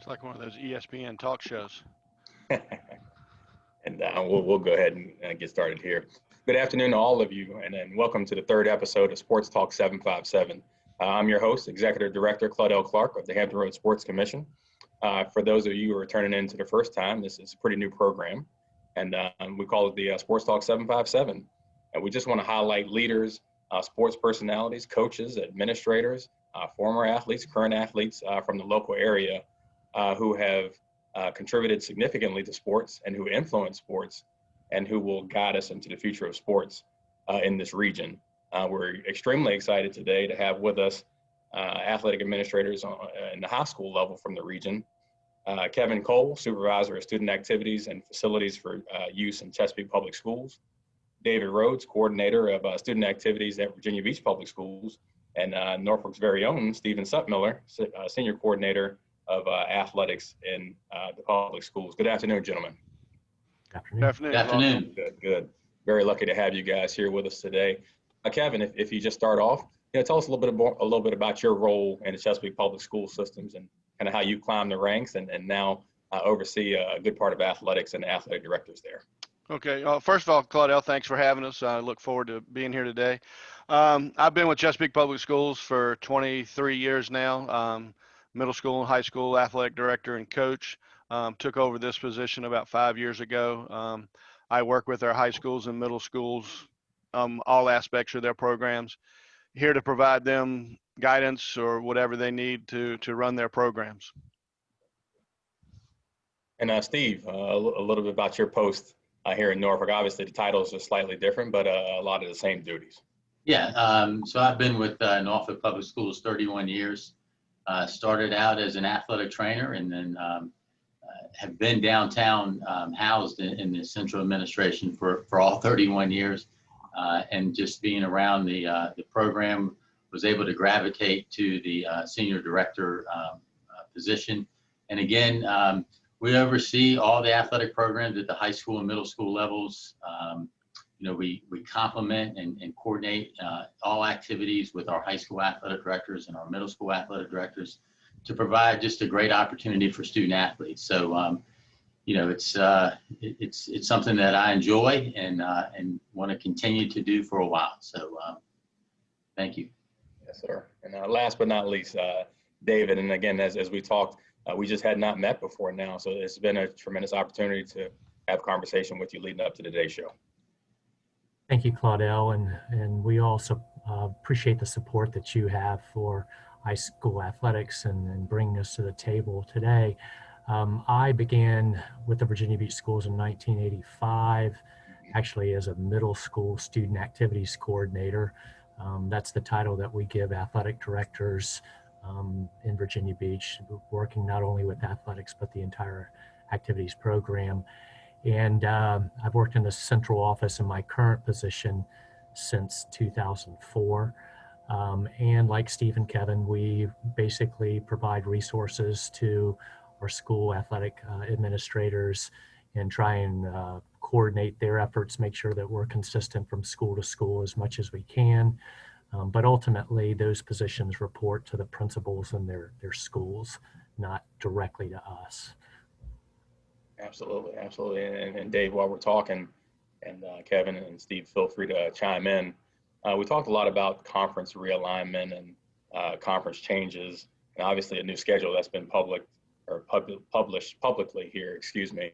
It's like one of those ESPN talk shows. And we'll go ahead and get started here. Good afternoon to all of you, and welcome to the third episode of Sports Talk 757. I'm your host, Executive Director Claudel Clark of the Hampton Roads Sports Commission. For those of you who are turning in to the first time, this is a pretty new program, and we call it the Sports Talk 757. And we just want to highlight leaders, sports personalities, coaches, administrators, former athletes, current athletes from the local area who have contributed significantly to sports and who influence sports and who will guide us into the future of sports in this region. We're extremely excited today to have with us athletic administrators in the high school level from the region. Kevin Cole, Supervisor of Student Activities and Facilities for Use in Chesapeake Public Schools. David Rhodes, Coordinator of Student Activities at Virginia Beach Public Schools. And Norfolk's very own Stephen Suttmiller, Senior Coordinator of Athletics in the public schools. Good afternoon, gentlemen. Good afternoon. Good afternoon. Good. Very lucky to have you guys here with us today. Kevin, if you just start off, tell us a little bit about your role in the Chesapeake Public School systems and kind of how you climbed the ranks and now oversee a good part of athletics and athletic directors there. Okay. First of all, Claudel, thanks for having us. I look forward to being here today. I've been with Chesapeake Public Schools for 23 years now. Middle school and high school athletic director and coach. Took over this position about 5 years ago. I work with our high schools and middle schools, all aspects of their programs, here to provide them guidance or whatever they need to run their programs. And Steve, a little bit about your post here in Norfolk. Obviously, the titles are slightly different, but a lot of the same duties. Yeah, so I've been with Norfolk Public Schools 31 years. Started out as an athletic trainer and then have been downtown housed in the central administration for all 31 years. And just being around the program, was able to gravitate to the senior director position. And again, we oversee all the athletic programs at the high school and middle school levels. We complement and coordinate all activities with our high school athletic directors and our middle school athletic directors to provide just a great opportunity for student athletes. So, it's something that I enjoy and want to continue to do for a while. So, thank you. Yes, sir. And last but not least, David. And again, as we talked, we just had not met before now, so it's been a tremendous opportunity to have a conversation with you leading up to today's show. Thank you, Claudel, and we also appreciate the support that you have for high school athletics and bringing us to the table today. I began with the Virginia Beach Schools in 1985, actually as a middle school student activities coordinator. That's the title that we give athletic directors in Virginia Beach, working not only with athletics, but the entire activities program. And I've worked in the central office in my current position since 2004. And like Steve and Kevin, we basically provide resources to our school athletic administrators and try and coordinate their efforts, make sure that we're consistent from school to school as much as we can. But ultimately, those positions report to the principals in their schools, not directly to us. Absolutely. And Dave, while we're talking, and Kevin and Steve, feel free to chime in. We talked a lot about conference realignment and conference changes, and obviously a new schedule that's been published publicly here. Excuse me.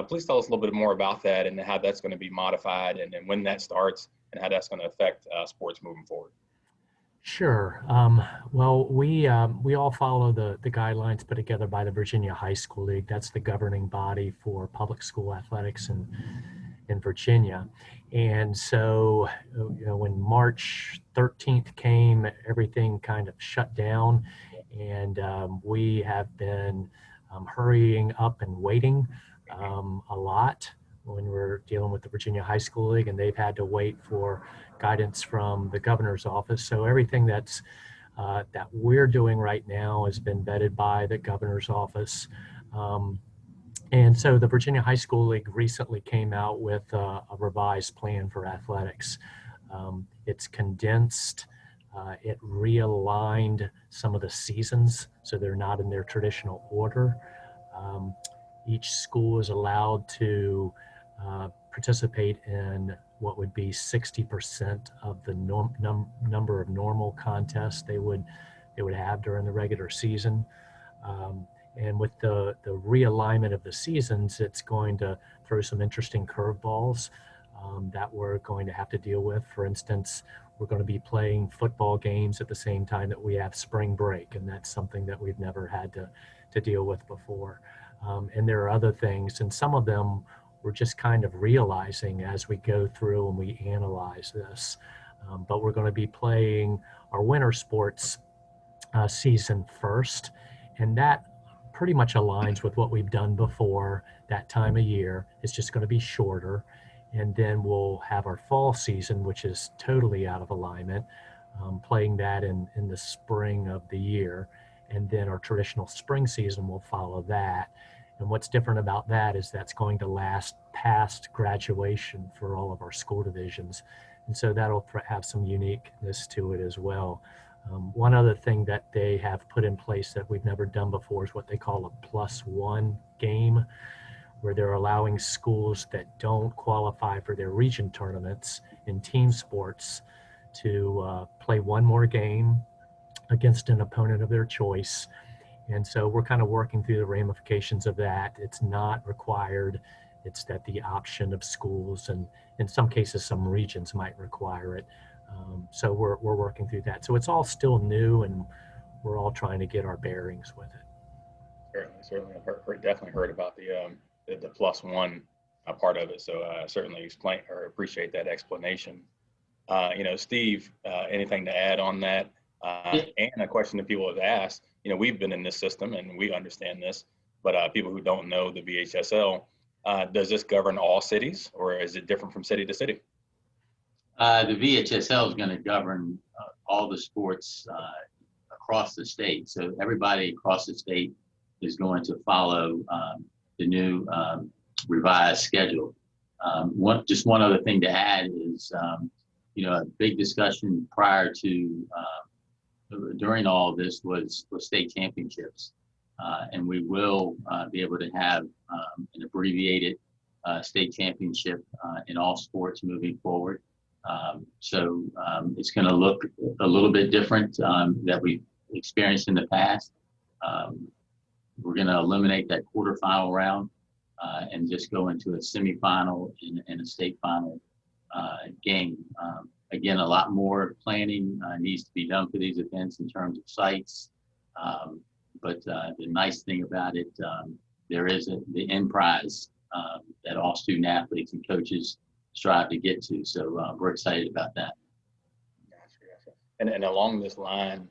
Please tell us a little bit more about that and how that's going to be modified, and when that starts, and how that's going to affect sports moving forward. Sure. Well, we all follow the guidelines put together by the Virginia High School League. That's the governing body for public school athletics in Virginia. And so, when March 13th came, everything kind of shut down, and we have been hurrying up and waiting a lot when we're dealing with the Virginia High School League, and they've had to wait for guidance from the governor's office. So everything that we're doing right now has been vetted by the governor's office. And so the Virginia High School League recently came out with a revised plan for athletics. It's condensed It realigned some of the seasons so they're not in their traditional order. Um, each school is allowed to participate in what would be 60% of the number of normal contests they would have during the regular season. And with the realignment of the seasons, it's going to throw some interesting curveballs that we're going to have to deal with. For instance, we're going to be playing football games at the same time that we have spring break, and that's something that we've never had to deal with before. And there are other things, and some of them we're just kind of realizing as we go through and we analyze this. But we're going to be playing our winter sports season first, and that pretty much aligns with what we've done before that time of year. It's just going to be shorter. And then we'll have our fall season, which is totally out of alignment, playing that in the spring of the year. And then our traditional spring season will follow that. And what's different about that is that's going to last past graduation for all of our school divisions. And so that'll have some uniqueness to it as well. One other thing that they have put in place that we've never done before is what they call a +1 game, where they're allowing schools that don't qualify for their region tournaments in team sports to play one more game against an opponent of their choice. And so we're kind of working through the ramifications of that. It's not required. It's that the option of schools, and in some cases, some regions might require it. So we're working through that. So it's all still new, and we're all trying to get our bearings with it. Certainly, I've definitely heard about the +1 part of it. So certainly appreciate that explanation. Steve, anything to add on that? And a question that people have asked, we've been in this system and we understand this, but people who don't know the VHSL, does this govern all cities, or is it different from city to city? The VHSL is going to govern all the sports across the state. So everybody across the state is going to follow the new revised schedule. One other thing to add is, a big discussion prior to during all of this was state championships. And we will be able to have an abbreviated state championship in all sports moving forward. So it's going to look a little bit different that we've experienced in the past. We're going to eliminate that quarterfinal round and just go into a semifinal and a state final game. Again, a lot more planning needs to be done for these events in terms of sites. But the nice thing about it, there is the end prize that all student athletes and coaches strive to get to. So we're excited about that. Gotcha. And along this line,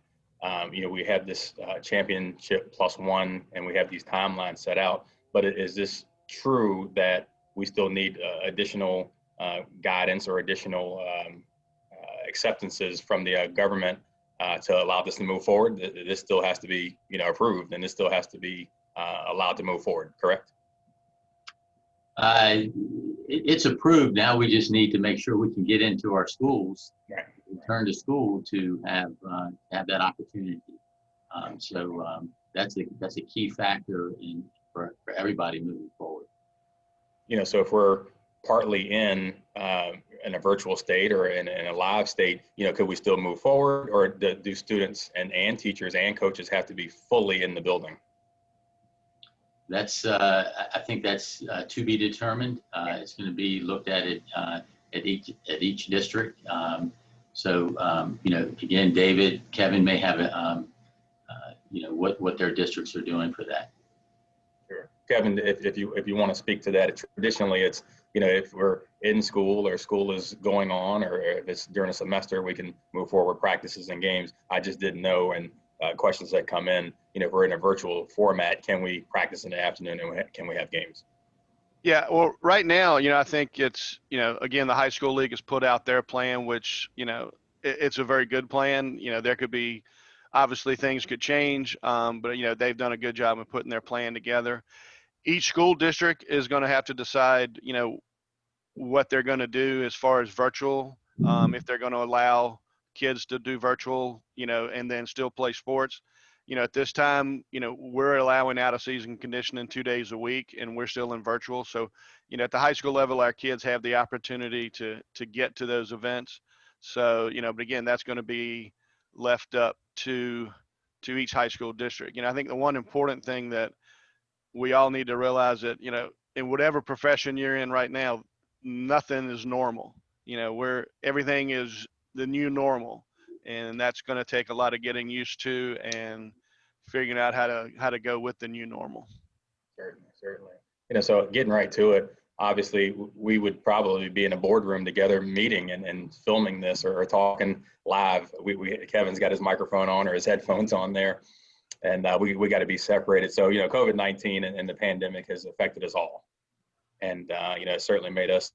we have this championship +1, and we have these timelines set out. But is this true that we still need additional guidance or additional acceptances from the government to allow this to move forward? This still has to be, approved, and this still has to be allowed to move forward, correct? It's approved. Now we just need to make sure we can get into our schools, right. Return to school to have that opportunity. So that's a key factor for everybody moving forward. So if we're partly in a virtual state or in a live state, could we still move forward, or do students and teachers and coaches have to be fully in the building? That's I think that's to be determined. It's going to be looked at at each district. Again, David, Kevin may have what their districts are doing for that. Sure, Kevin, if you want to speak to that, traditionally it's if we're in school or school is going on, or if it's during a semester, we can move forward practices and games. I just didn't know, and questions that come in, if we're in a virtual format, can we practice in the afternoon, and can we have games? Yeah, well, right now, I think it's, again, the high school league has put out their plan, which, it's a very good plan. There could be, obviously things could change, but, they've done a good job of putting their plan together. Each school district is going to have to decide, what they're going to do as far as virtual, if they're going to allow kids to do virtual, and then still play sports. At this time, we're allowing out of season conditioning 2 days a week, and we're still in virtual. So, at the high school level, our kids have the opportunity to get to those events. So, but again, that's going to be left up to each high school district. I think the one important thing that we all need to realize that, in whatever profession you're in right now, nothing is normal. Everything is the new normal, and that's going to take a lot of getting used to and figuring out how to go with the new normal. Certainly. So getting right to it, obviously we would probably be in a boardroom together meeting and filming this or talking live. Kevin's got his microphone on or his headphones on there, and we got to be separated. So, COVID-19 and the pandemic has affected us all. And, it certainly made us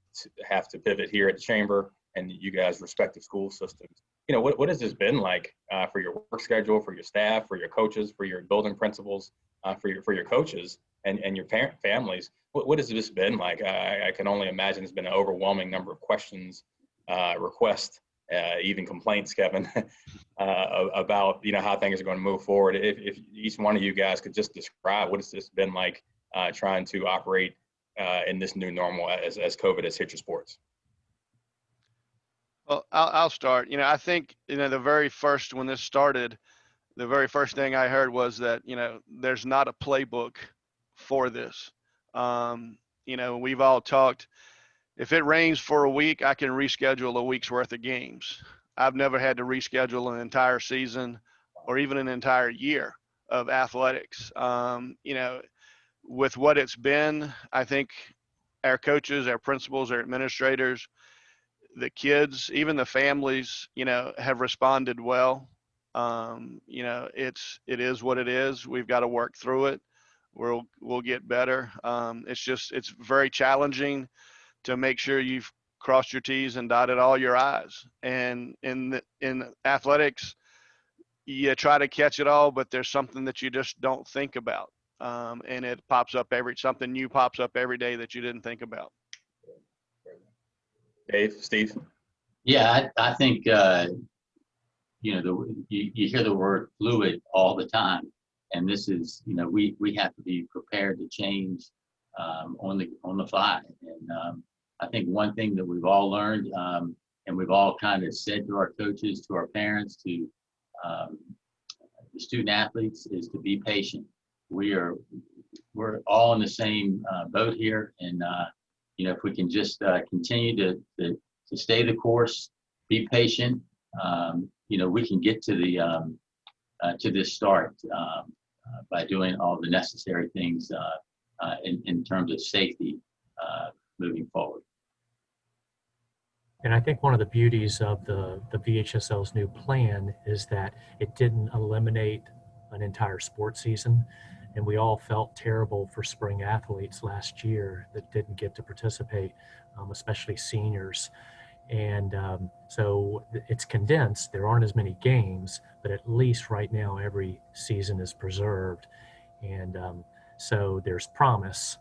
have to pivot here at the chamber and you guys' respective school systems. What has this been like for your work schedule, for your staff, for your coaches, for your building principals, for your coaches and your families? What has this been like? I can only imagine it's been an overwhelming number of questions, requests, even complaints, Kevin, about, how things are going to move forward. If each one of you guys could just describe what has this been like trying to operate in this new normal as COVID has hit your sports. Well, I'll start. I think, the very first, when this started, the very first thing I heard was that, there's not a playbook for this. We've all talked, if it rains for a week, I can reschedule a week's worth of games. I've never had to reschedule an entire season or even an entire year of athletics. With what it's been, I think our coaches, our principals, our administrators, the kids, even the families, have responded well. It is what it is. We've got to work through it. We'll get better. It's very challenging to make sure you've crossed your T's and dotted all your I's. And in athletics, you try to catch it all, but there's something that you just don't think about. And it pops up something new pops up every day that you didn't think about. Dave, Steve? Yeah, I think, you hear the word fluid all the time. And this is, we have to be prepared to change on the fly. And I think one thing that we've all learned, and we've all kind of said to our coaches, to our parents, to the student athletes, is to be patient. We're all in the same boat here, and if we can just continue to stay the course, be patient, we can get to the to this start by doing all the necessary things in terms of safety moving forward. And I think one of the beauties of the VHSL's new plan is that it didn't eliminate an entire sports season. And we all felt terrible for spring athletes last year that didn't get to participate, especially seniors. And so it's condensed. There aren't as many games, but at least right now every season is preserved. And so there's promise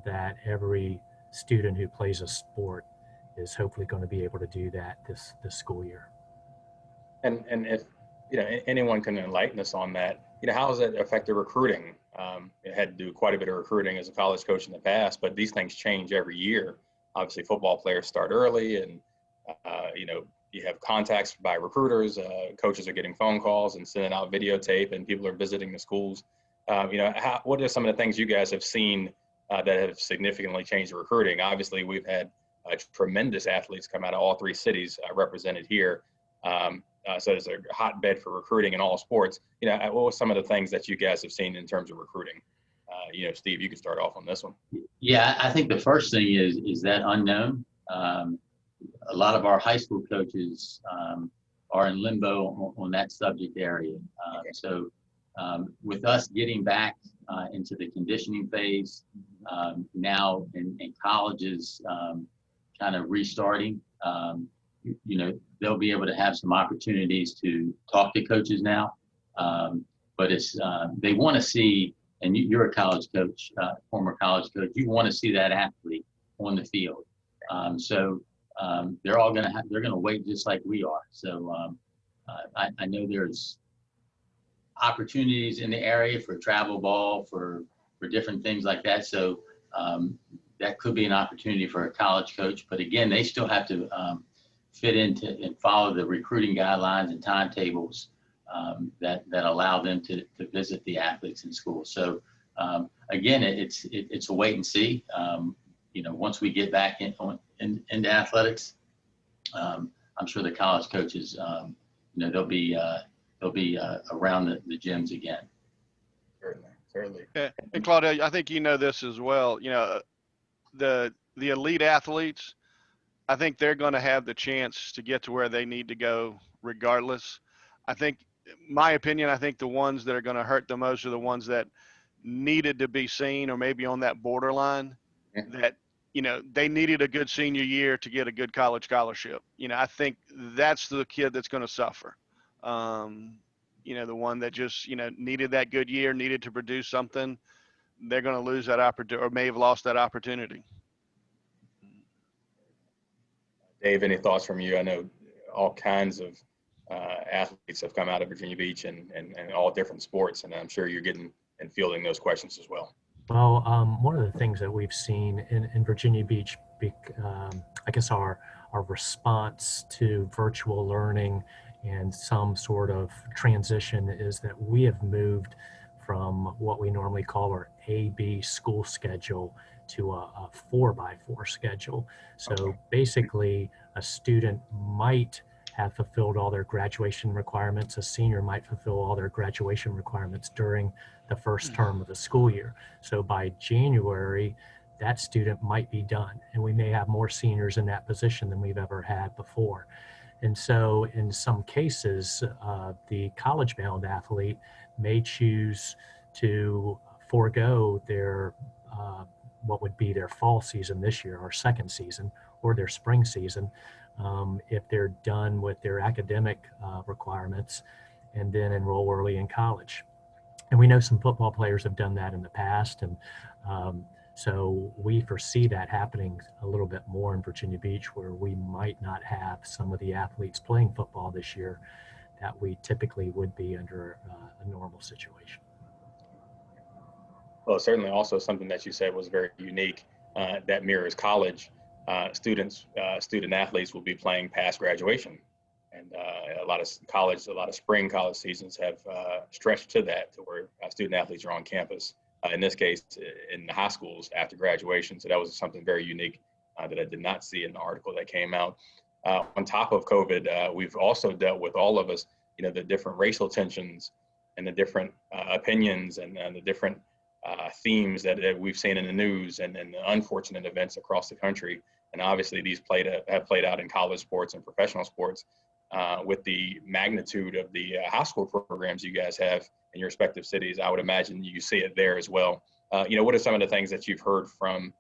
that every student who plays a sport is hopefully going to be able to do that this school year. And if anyone can enlighten us on that, how has that affected recruiting? It had to do quite a bit of recruiting as a college coach in the past, but these things change every year. Obviously, football players start early, and you have contacts by recruiters. Coaches are getting phone calls and sending out videotape, and people are visiting the schools. What are some of the things you guys have seen that have significantly changed the recruiting? Obviously, we've had tremendous athletes come out of all three cities represented here. So it's a hotbed for recruiting in all sports. What were some of the things that you guys have seen in terms of recruiting? Steve, you can start off on this one. Yeah, I think the first thing is that unknown. A lot of our high school coaches are in limbo on that subject area. So with us getting back into the conditioning phase now in colleges kind of restarting, they'll be able to have some opportunities to talk to coaches now. But it's they want to see, and you're a college coach, former college coach, you want to see that athlete on the field. So they're all they're gonna wait just like we are. So I know there's opportunities in the area for travel ball, for different things like that. So that could be an opportunity for a college coach. But again, they still have to fit into and follow the recruiting guidelines and timetables that allow them to visit the athletes in school. So again, it's a wait and see. Once we get back into athletics, I'm sure the college coaches, they'll be around the gyms again. Certainly. Yeah. And Claudel, I think you know this as well. The elite athletes, I think they're going to have the chance to get to where they need to go regardless. I think, my opinion, I think the ones that are going to hurt the most are the ones that needed to be seen or maybe on that borderline that, they needed a good senior year to get a good college scholarship. I think that's the kid that's going to suffer. The one that just, needed that good year, needed to produce something, they're going to lose that opportunity or may have lost that opportunity. Dave, any thoughts from you? I know all kinds of athletes have come out of Virginia Beach and all different sports, and I'm sure you're getting and fielding those questions as well. Well, one of the things that we've seen in Virginia Beach, I guess our response to virtual learning and some sort of transition is that we have moved from what we normally call our A-B school schedule to a 4x4 schedule. So basically, a student might have fulfilled all their graduation requirements. A senior might fulfill all their graduation requirements during the first term of the school year. So by January, that student might be done. And we may have more seniors in that position than we've ever had before. And so in some cases, the college-bound athlete may choose to forego their what would be their fall season this year, or second season, or their spring season, if they're done with their academic requirements, and then enroll early in college. And we know some football players have done that in the past, and so we foresee that happening a little bit more in Virginia Beach, where we might not have some of the athletes playing football this year that we typically would be under a normal situation. Well, certainly also something that you said was very unique that mirrors college. Student athletes will be playing past graduation. And a lot of spring college seasons have stretched to that, to where student athletes are on campus. In this case, in the high schools after graduation. So that was something very unique that I did not see in the article that came out. On top of COVID, we've also dealt with, all of us, the different racial tensions and the different opinions and the different themes that we've seen in the news and the unfortunate events across the country. And obviously these have played out in college sports and professional sports. With the magnitude of the high school programs you guys have in your respective cities, I would imagine you see it there as well. What are some of the things that you've heard from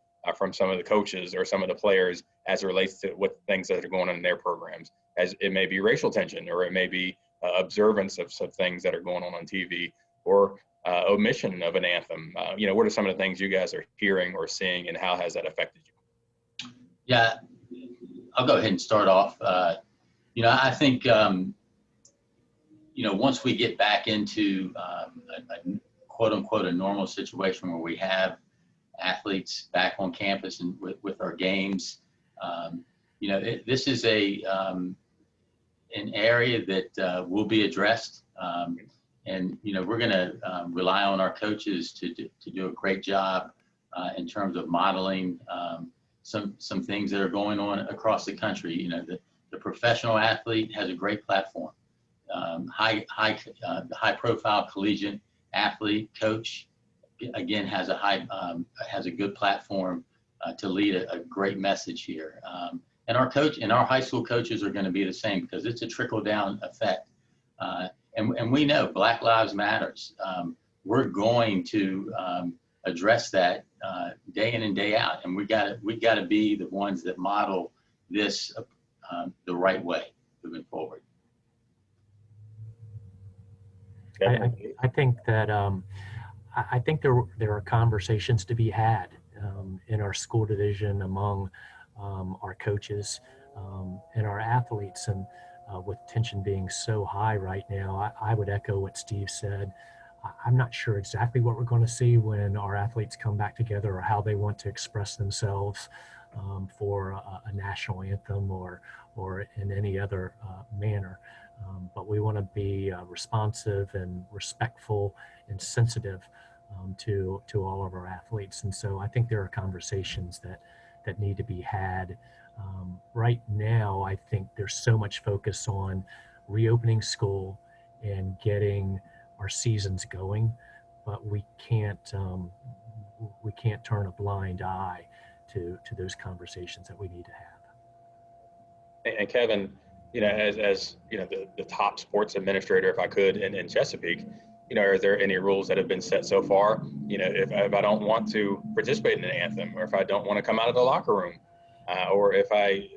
some of the coaches or some of the players as it relates to what things that are going on in their programs? As it may be racial tension, or it may be observance of some things that are going on TV, or omission of an anthem. What are some of the things you guys are hearing or seeing, and how has that affected you? Yeah, I'll go ahead and start off. I think, once we get back into a quote unquote a normal situation where we have athletes back on campus and with our games, this is an area that will be addressed. And we're going to rely on our coaches to do a great job in terms of modeling some things that are going on across the country. The professional athlete has a great platform. High profile collegiate athlete coach, again, has a good platform to lead a great message here. And our high school coaches are going to be the same, because it's a trickle down effect. And we know Black Lives Matters. We're going to address that day in and day out, and we got to be the ones that model this the right way moving forward. I think that I think there are conversations to be had in our school division among our coaches and our athletes. And with tension being so high right now, I would echo what Steve said. I'm not sure exactly what we're going to see when our athletes come back together or how they want to express themselves for a national anthem or in any other manner. But we want to be responsive and respectful and sensitive to all of our athletes. And so I think there are conversations that need to be had. Right now, I think there's so much focus on reopening school and getting our seasons going, but we can't turn a blind eye to those conversations that we need to have. And Kevin, as the top sports administrator, if I could, in Chesapeake, are there any rules that have been set so far? If I don't want to participate in an anthem, or if I don't want to come out of the locker room, or if I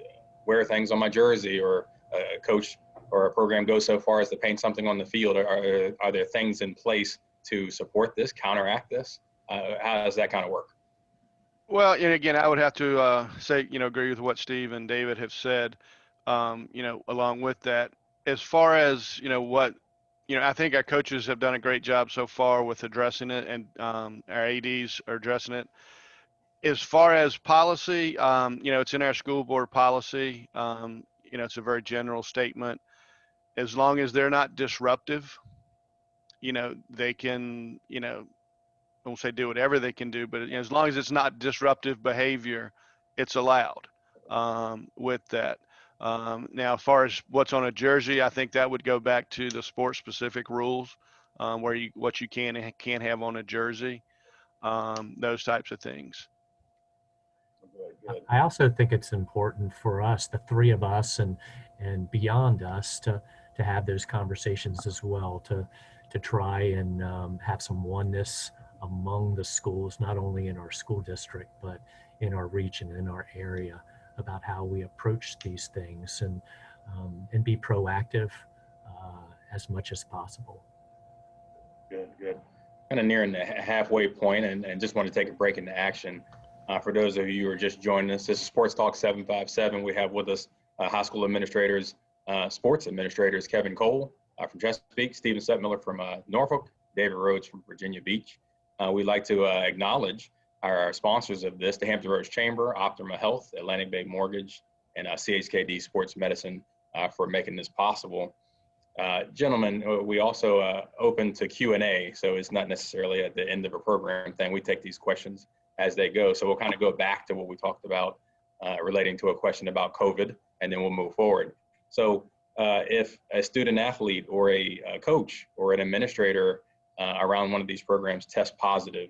wear things on my jersey, or a coach or a program goes so far as to paint something on the field, are there things in place to support this, counteract this? How does that kind of work? Well, and again, I would have to say, agree with what Steve and David have said. Along with that, as far as I think our coaches have done a great job so far with addressing it, and our ADs are addressing it. As far as policy, it's in our school board policy. It's a very general statement. As long as they're not disruptive, they can, I won't say do whatever they can do, but as long as it's not disruptive behavior, it's allowed with that. Now, as far as what's on a jersey, I think that would go back to the sport-specific rules, what you can and can't have on a jersey, those types of things. Good. I also think it's important for us, the three of us and beyond us, to have those conversations as well, to try and have some oneness among the schools, not only in our school district, but in our region, in our area, about how we approach these things and be proactive as much as possible. Good. Kind of nearing the halfway point, and just want to take a break into action. For those of you who are just joining us, this is Sports Talk 757. We have with us high school administrators, sports administrators, Kevin Cole from Chesapeake, Stephen Suttmiller from Norfolk, David Rhodes from Virginia Beach. We'd like to acknowledge our sponsors of this, the Hampton Roads Chamber, Optima Health, Atlantic Bay Mortgage, and CHKD Sports Medicine for making this possible. Gentlemen, we also open to Q&A, so it's not necessarily at the end of a program thing. We take these questions as they go. So we'll kind of go back to what we talked about relating to a question about COVID, and then we'll move forward. So if a student athlete or a coach or an administrator around one of these programs tests positive,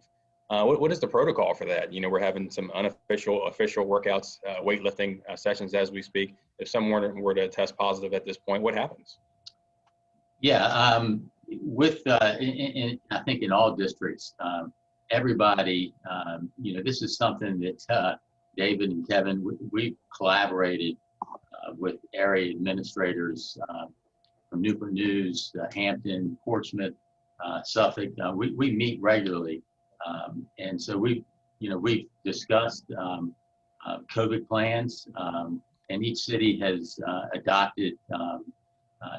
what is the protocol for that? We're having some official workouts, weightlifting sessions as we speak. If someone were to test positive at this point, what happens? Yeah, I think in all districts, everybody, this is something that David and Kevin, we collaborated with area administrators from Newport News, Hampton, Portsmouth, Suffolk. We meet regularly, and so we've discussed COVID plans, and each city has adopted,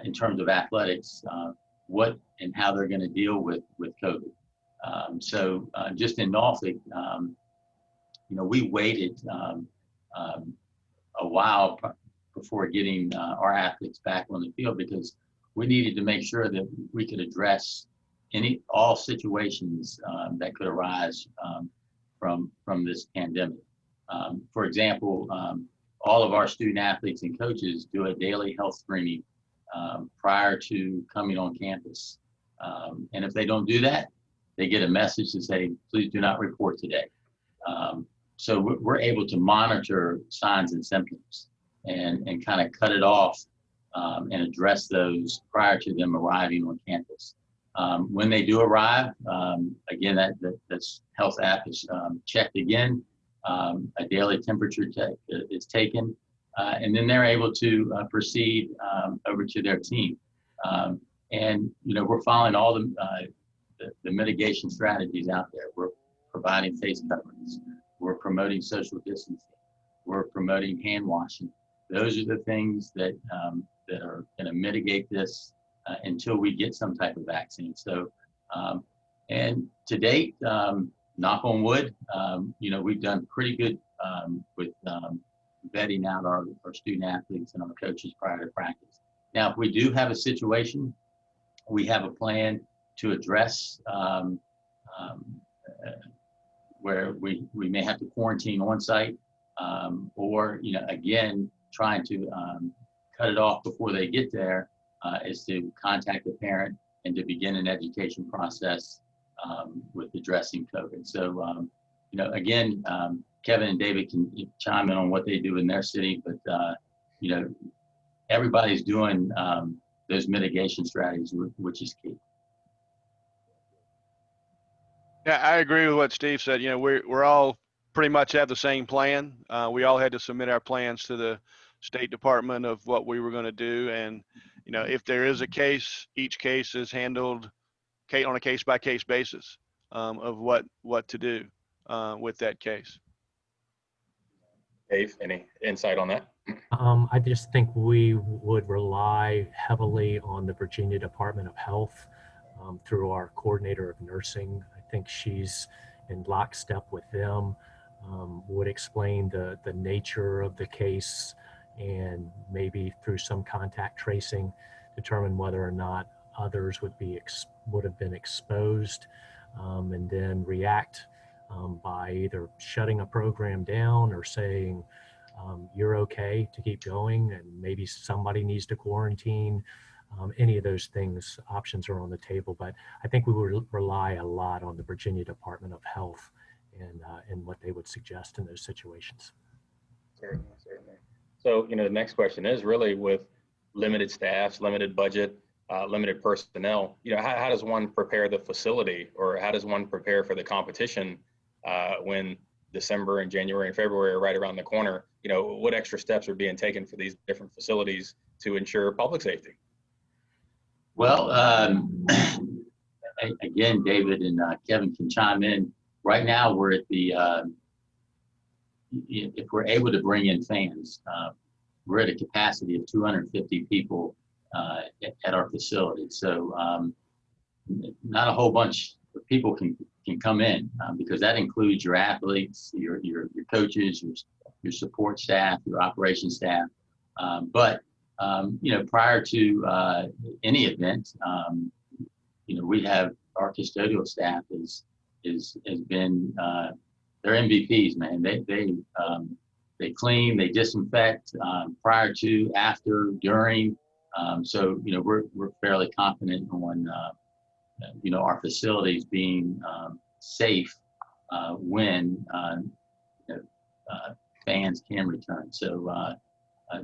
in terms of athletics, what and how they're going to deal with COVID. So just in Norfolk, we waited a while before getting our athletes back on the field, because we needed to make sure that we could address all situations that could arise from this pandemic. For example, all of our student athletes and coaches do a daily health screening prior to coming on campus. And if they don't do that, they get a message to say, please do not report today. So we're able to monitor signs and symptoms and kind of cut it off and address those prior to them arriving on campus. When they do arrive, again, that's health app is checked again. A daily temperature check is taken, and then they're able to proceed over to their team. And we're following all the mitigation strategies out there. We're providing face coverings. We're promoting social distancing. We're promoting hand washing. those are the things that that are going to mitigate this until we get some type of vaccine. So, and to date, knock on wood, we've done pretty good with vetting out our student athletes and our coaches prior to practice. Now, if we do have a situation, we have a plan to address where we may have to quarantine on site, or again trying to cut it off before they get there, is to contact the parent and to begin an education process with addressing COVID. So again, Kevin and David can chime in on what they do in their city, but everybody's doing those mitigation strategies, which is key. Yeah, I agree with what Steve said. We're all pretty much have the same plan. We all had to submit our plans to the State Department of what we were going to do, and if there is a case, each case is handled on a case-by-case basis of what to do with that case. Dave, any insight on that? I just think we would rely heavily on the Virginia Department of Health through our coordinator of nursing. I think she's in lockstep with them, would explain the nature of the case, and maybe through some contact tracing, determine whether or not others would have been exposed, and then react by either shutting a program down or saying, you're okay to keep going, and maybe somebody needs to quarantine. Any of those things, options are on the table, but I think we would rely a lot on the Virginia Department of Health and what they would suggest in those situations. Certainly. So, the next question is really, with limited staffs, limited budget, limited personnel, how does one prepare the facility, or how does one prepare for the competition when December and January and February are right around the corner? What extra steps are being taken for these different facilities to ensure public safety? Well, again, David and Kevin can chime in. Right now, we're at the, if we're able to bring in fans, we're at a capacity of 250 people at our facility. So not a whole bunch of people can come in, because that includes your athletes, your coaches, your support staff, your operations staff. But prior to any event, we have our custodial staff has been they're MVPs, man. They clean, they disinfect prior to, after, during. So we're fairly confident on our facilities being safe when fans can return. So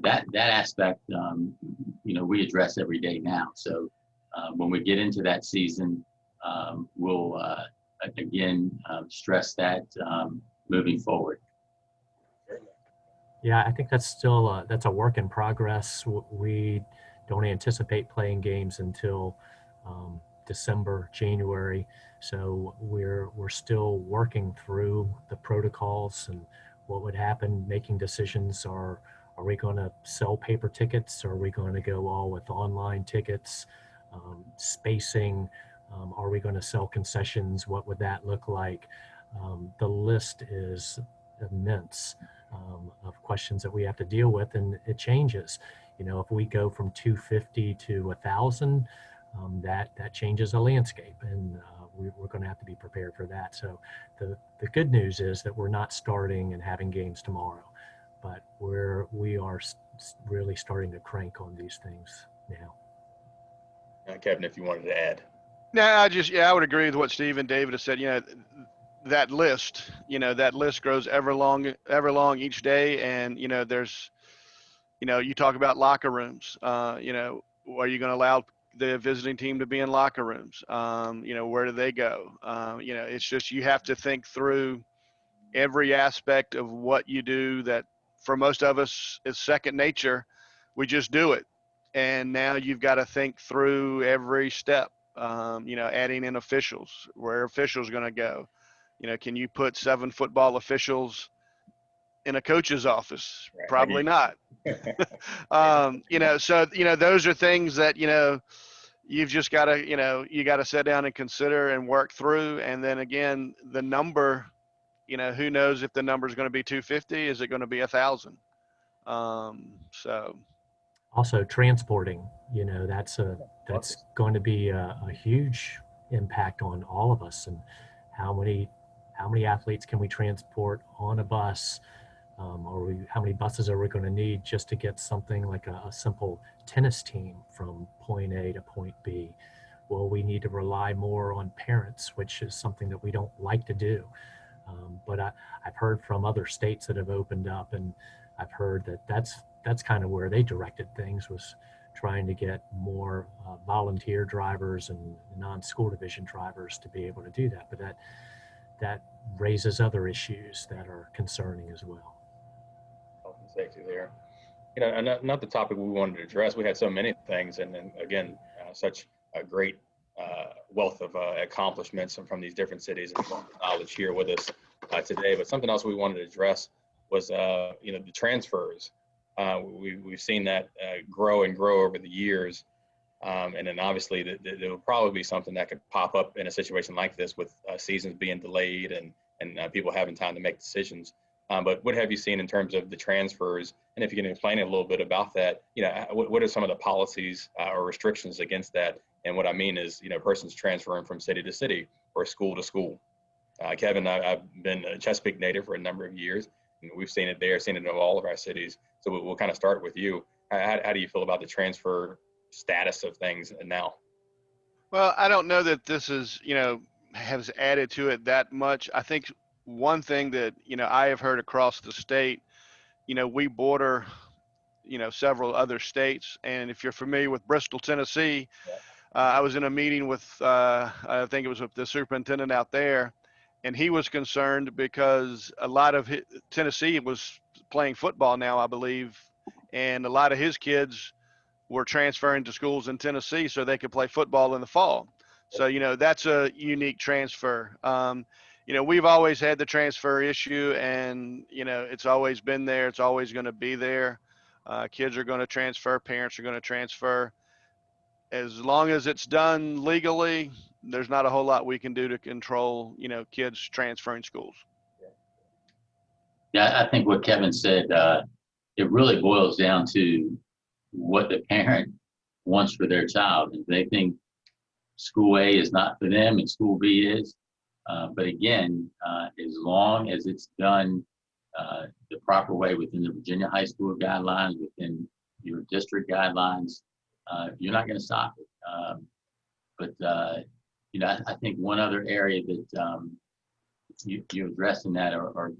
that aspect, we address every day now. So when we get into that season, we'll again stress that moving forward. Yeah, I think that's still that's a work in progress. We don't anticipate playing games until December, January. So we're still working through the protocols and what would happen, making decisions. Are we going to sell paper tickets? Are we going to go all with online tickets? Spacing? Are we going to sell concessions? What would that look like? The list is immense of questions that we have to deal with, and it changes. If we go from 250 to 1,000, that changes the landscape, and we're going to have to be prepared for that. So the good news is that we're not starting and having games tomorrow, but we are really starting to crank on these things now. Kevin, if you wanted to add. No, I would agree with what Steve and David have said. That list grows ever long each day, and there's, you talk about locker rooms. Are you going to allow the visiting team to be in locker rooms? Where do they go? It's just, you have to think through every aspect of what you do. That for most of us is second nature. We just do it, and now you've got to think through every step. Adding in officials, where are officials going to go? Can you put 7 football officials in a coach's office? Right. Probably not. So those are things that, you've just got to, you got to sit down and consider and work through. And then again, the number, who knows if the number is going to be 250? Is it going to be 1,000? So. Also transporting, that's going to be a huge impact on all of us, and how many athletes can we transport on a bus, or how many buses are we going to need just to get something like a simple tennis team from point A to point B? Well, we need to rely more on parents, which is something that we don't like to do. But I've heard from other states that have opened up, and I've heard that's kind of where they directed things, was trying to get more volunteer drivers and non-school division drivers to be able to do that. But that raises other issues that are concerning as well. Health and safety there. Not the topic we wanted to address. We had so many things, and then again, such a great wealth of accomplishments from these different cities and knowledge here with us today. But something else we wanted to address was, the transfers. We've seen that grow and grow over the years. And then obviously there will probably be something that could pop up in a situation like this, with seasons being delayed and people having time to make decisions. But what have you seen in terms of the transfers? And if you can explain a little bit about that, what are some of the policies or restrictions against that? And what I mean is, persons transferring from city to city or school to school. Kevin, I've been a Chesapeake native for a number of years, and we've seen it there, seen it in all of our cities. So we'll kind of start with you. How do you feel about the transfer status of things now? Well, I don't know that this is, has added to it that much. I think one thing that, I have heard across the state, we border, several other states. And if you're familiar with Bristol, Tennessee, I was in a meeting with, I think it was with the superintendent out there, and he was concerned because a lot of Tennessee was playing football now, I believe, and a lot of his kids were transferring to schools in Tennessee so they could play football in the fall. So, that's a unique transfer. We've always had the transfer issue, and, it's always been there. It's always going to be there. Kids are going to transfer. Parents are going to transfer. As long as it's done legally, there's not a whole lot we can do to control, kids transferring schools. Yeah, I think what Kevin said, it really boils down to what the parent wants for their child. If they think school A is not for them and school B is, but again, as long as it's done the proper way within the Virginia high school guidelines, within your district guidelines, you're not going to stop it. I think one other area that you're addressing that are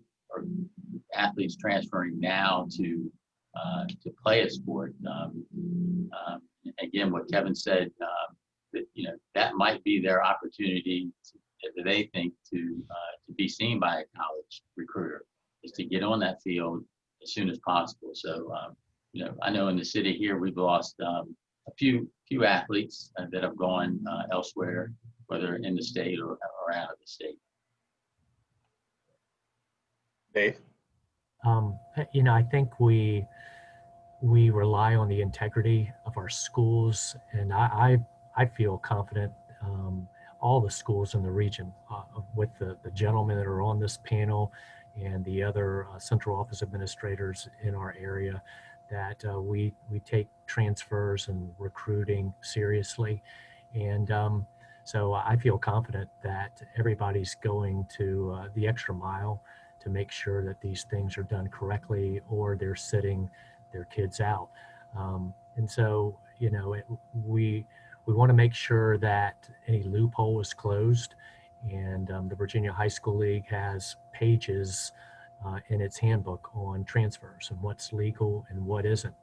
athletes transferring now to play a sport. Again, what Kevin said, that might be their opportunity they think to be seen by a college recruiter, is to get on that field as soon as possible. So, I know in the city here, we've lost a few athletes that have gone elsewhere, whether in the state or out of the state. Dave? I think we rely on the integrity of our schools, and I feel confident all the schools in the region, with the gentlemen that are on this panel and the other central office administrators in our area, that we take transfers and recruiting seriously. And so I feel confident that everybody's going to the extra mile to make sure that these things are done correctly, or they're sitting their kids out. And so, we want to make sure that any loophole is closed. And the Virginia High School League has pages in its handbook on transfers and what's legal and what isn't.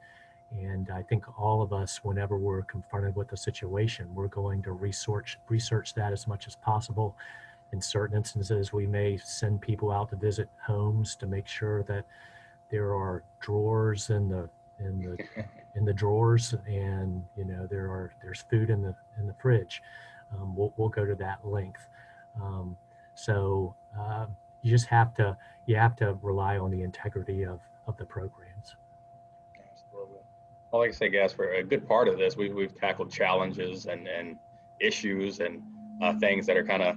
And I think all of us, whenever we're confronted with a situation, we're going to research that as much as possible. In certain instances, we may send people out to visit homes to make sure that there are drawers in the drawers, and there's food in the fridge. We'll go to that length. just you have to rely on the integrity of the programs. Absolutely. Well, like I say, guys, for a good part of this, we've tackled challenges and issues and things that are kind of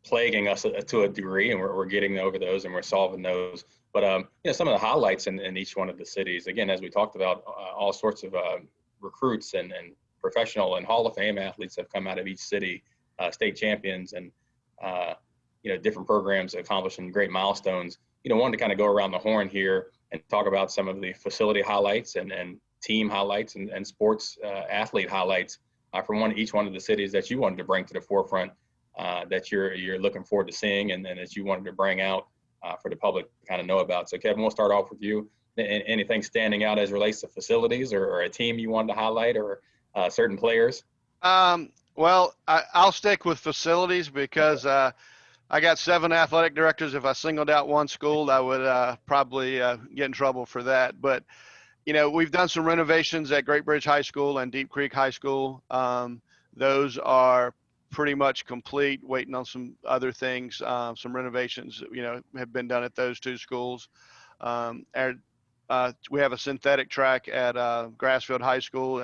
plaguing us to a degree, and we're getting over those and we're solving those. But some of the highlights in each one of the cities, again, as we talked about, all sorts of recruits and professional and Hall of Fame athletes have come out of each city, state champions, and different programs accomplishing great milestones. Wanted to kind of go around the horn here and talk about some of the facility highlights and team highlights and sports athlete highlights from each one of the cities that you wanted to bring to the forefront, that you're looking forward to seeing, and that you wanted to bring out for the public to kind of know about. So Kevin, we'll start off with you. Anything standing out as relates to facilities or a team you wanted to highlight, or certain players? Well, I'll stick with facilities because I got 7 athletic directors. If I singled out one school, I would probably get in trouble for that. But, we've done some renovations at Great Bridge High School and Deep Creek High School. Those are pretty much complete, waiting on some other things. Some renovations, have been done at those 2 schools. We have a synthetic track at Grassfield High School.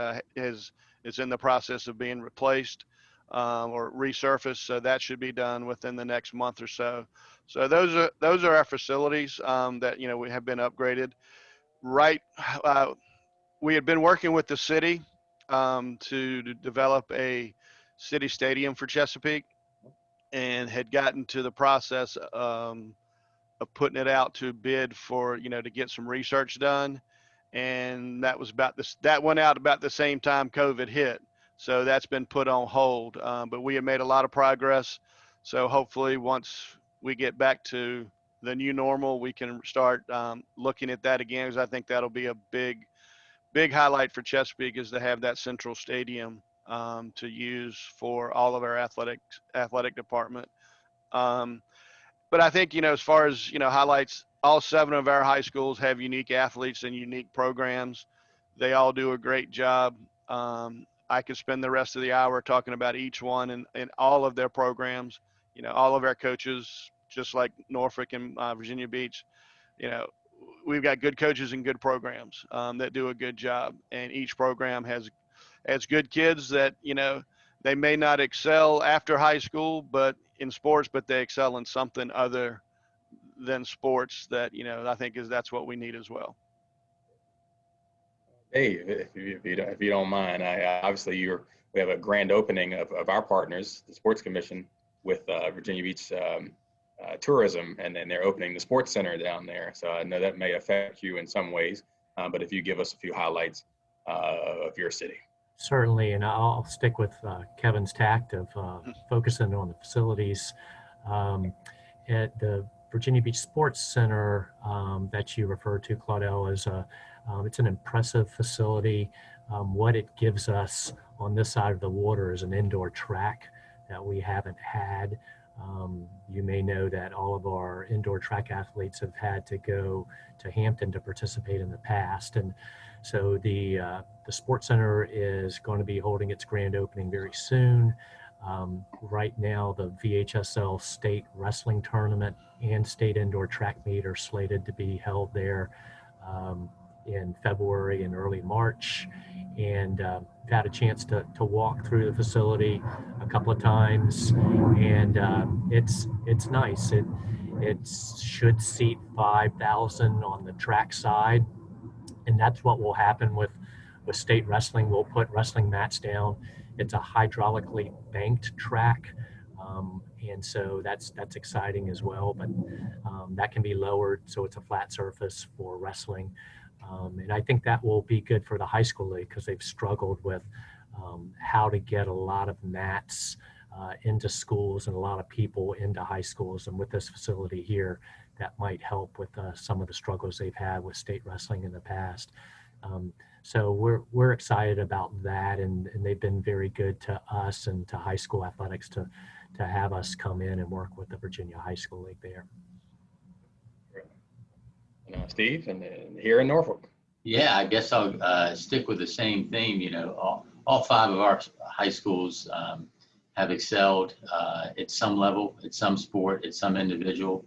Is in the process of being replaced or resurfaced, so that should be done within the next month or so. So those are our facilities that we have been upgraded. Right, we had been working with the city to develop a city stadium for Chesapeake, and had gotten to the process of putting it out to bid for to get some research done. And that was that went out about the same time COVID hit. So that's been put on hold. But we have made a lot of progress. So hopefully once we get back to the new normal, we can start looking at that again, because I think that'll be a big highlight for Chesapeake, is to have that central stadium to use for all of our athletic department. But I think, as far as, highlights, all 7 of our high schools have unique athletes and unique programs. They all do a great job. I could spend the rest of the hour talking about each one and all of their programs. All of our coaches, just like Norfolk and Virginia Beach, we've got good coaches and good programs that do a good job. And each program has good kids that, they may not excel after high school, but in sports, but they excel in something other than sports that, I think that's what we need as well. Dave, if you don't mind, obviously we have a grand opening of our partners, the Sports Commission, with Virginia Beach Tourism, and they're opening the sports center down there. So I know that may affect you in some ways, but if you give us a few highlights of your city. Certainly, and I'll stick with Kevin's tact of focusing on the facilities. At the Virginia Beach Sports Center that you referred to, Claudel, it's an impressive facility. What it gives us on this side of the water is an indoor track that we haven't had. You may know that all of our indoor track athletes have had to go to Hampton to participate in the past. And so the Sports Center is going to be holding its grand opening very soon. Right now, the VHSL State Wrestling Tournament and State Indoor Track Meet are slated to be held there in February and early March. And I've had a chance to walk through the facility a couple of times, and it's nice. It should seat 5,000 on the track side, and that's what will happen with state wrestling. We'll put wrestling mats down. It's a hydraulically banked track, and so that's exciting as well. But that can be lowered, so it's a flat surface for wrestling. And I think that will be good for the high school league, because they've struggled with how to get a lot of mats into schools and a lot of people into high schools. And with this facility here, that might help with some of the struggles they've had with state wrestling in the past. So we're excited about that, and they've been very good to us and to high school athletics to have us come in and work with the Virginia High School League there. Steve, and here in Norfolk. Yeah, I guess I'll stick with the same theme. All 5 of our high schools have excelled at some level, at some sport, at some individual.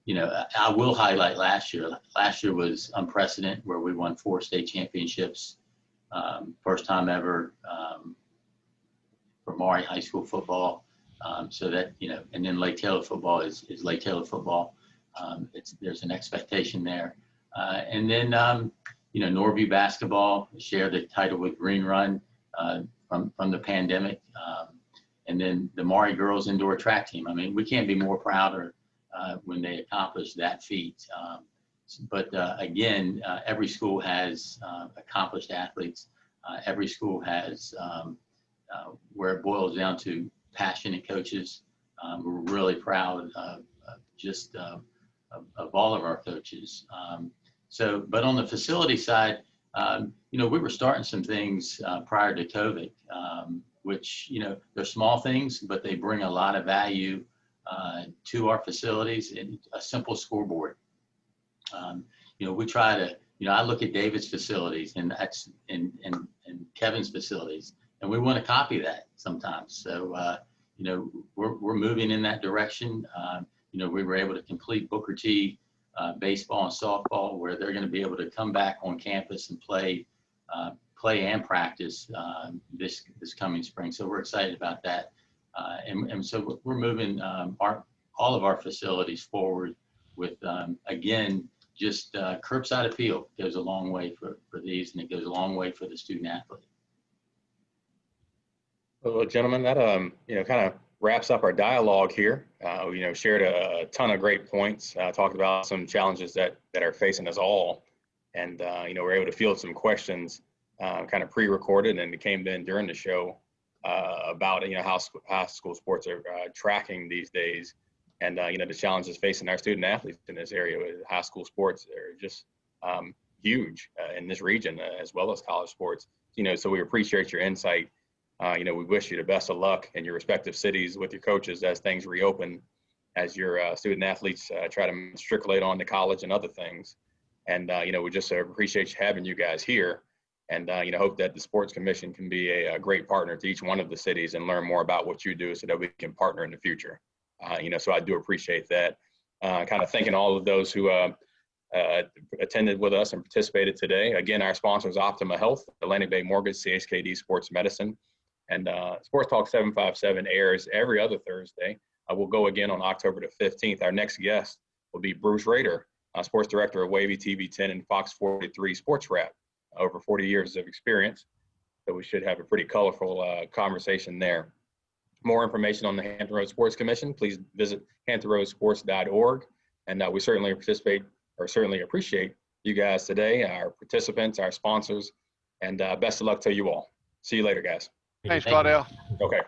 You know, I will highlight last year. Last year was unprecedented, where we won 4 state championships, first time ever for Maury High School football. So that, you know, and then Lake Taylor football is Lake Taylor football. There's an expectation there. And then, you know, Norview basketball shared the title with Green Run from the pandemic. And then the Maury girls indoor track team. I mean, we can't be more prouder when they accomplish that feat. But again, every school has accomplished athletes. Every school has where it boils down to passionate coaches. We're really proud of all of our coaches. But on the facility side, you know, we were starting some things prior to COVID, which, you know, they're small things, but they bring a lot of value to our facilities. And a simple scoreboard. You know, we try to, you know, I look at David's facilities and that's and Kevin's facilities, and we want to copy that sometimes. So, you know, we're moving in that direction. You know, we were able to complete Booker T baseball and softball, where they're going to be able to come back on campus and play and practice this coming spring. So we're excited about that. And so we're moving all of our facilities forward with, again, just curbside appeal goes a long way for these, and it goes a long way for the student athlete. Well, gentlemen, that you know, kind of wraps up our dialogue here. You know, shared a ton of great points, talked about some challenges that are facing us all, and you know, we're able to field some questions kind of pre-recorded, and it came in during the show about, you know, how school sports are tracking these days, and you know, the challenges facing our student athletes in this area. High school sports are just huge in this region, as well as college sports. You know, so we appreciate your insight. You know, we wish you the best of luck in your respective cities with your coaches as things reopen, as your student athletes try to matriculate on to college and other things. And, you know, we just appreciate having you guys here, and, you know, hope that the Sports Commission can be a great partner to each one of the cities and learn more about what you do so that we can partner in the future. You know, so I do appreciate that. Kind of thanking all of those who attended with us and participated today. Again, our sponsors, Optima Health, Atlantic Bay Mortgage, CHKD Sports Medicine, and Sports Talk 757 airs every other Thursday. We'll go again on October the 15th. Our next guest will be Bruce Rader, Sports Director of Wavy TV 10 and Fox 43 Sports Wrap, over 40 years of experience. So we should have a pretty colorful conversation there. More information on the Hampton Roads Sports Commission, please visit hamptonroadsports.org. And we certainly appreciate you guys today, our participants, our sponsors, and best of luck to you all. See you later, guys. Thanks, Claudel. Okay.